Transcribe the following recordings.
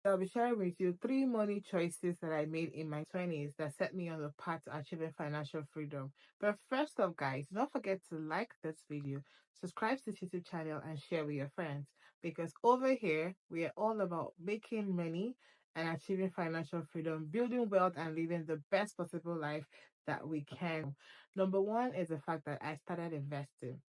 I'll be sharing with you three money choices that I made in my 20s that set me on the path to achieving financial freedom. But first off, guys, don't forget to like this video, subscribe to this YouTube channel, and share with your friends because over here we are all about making money and achieving financial freedom, building wealth, and living the best possible life that we can. Number one is the fact that I started investing.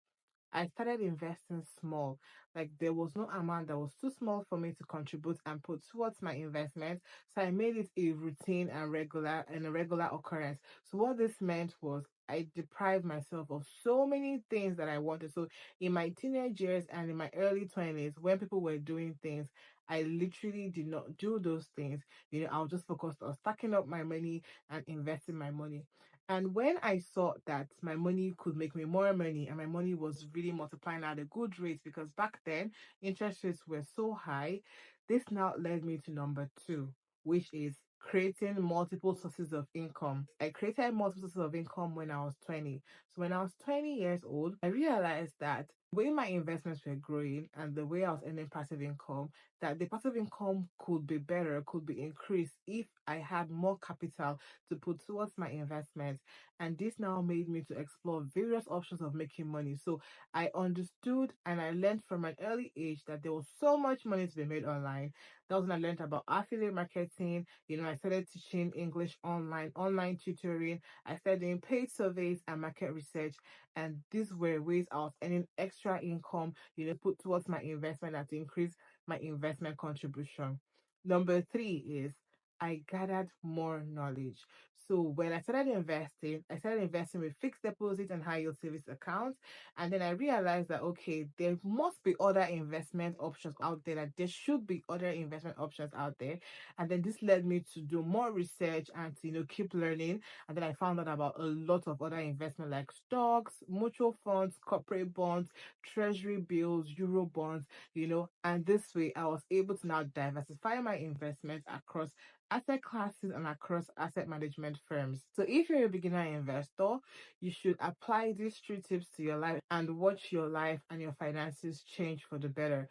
I started investing small. Like there was no amount that was too small for me to contribute and put towards my investment. So I made it a routine and a regular occurrence. So what this meant was I deprived myself of so many things that I wanted. So in my teenage years and in my early 20s, when people were doing things, I literally did not do those things. I was just focused on stacking up my money and investing my money. And when I saw that my money could make me more money and my money was really multiplying at a good rate, because back then interest rates were so high, this now led me to number two, which is creating multiple sources of income. I created multiple sources of income when I was 20. So when I was 20 years old, I realized that the way my investments were growing and the way I was earning passive income, that the passive income could be better, could be increased if I had more capital to put towards my investments. And this now made me to explore various options of making money. So I understood and I learned from an early age that there was so much money to be made online. That was when I learned about affiliate marketing. I started teaching English online tutoring. I started doing paid surveys and market research. And these were ways I was earning extra income, put towards my investment and to increase my investment contribution. Number three is I gathered more knowledge. So when I started investing with fixed deposit and high yield savings accounts. And then I realized that, okay, there must be other investment options out there, that there should be other investment options out there. And then this led me to do more research and to, keep learning. And then I found out about a lot of other investment like stocks, mutual funds, corporate bonds, treasury bills, euro bonds, and this way I was able to now diversify my investments across asset classes and across asset management firms. So if you're a beginner investor, you should apply these three tips to your life and watch your life and your finances change for the better.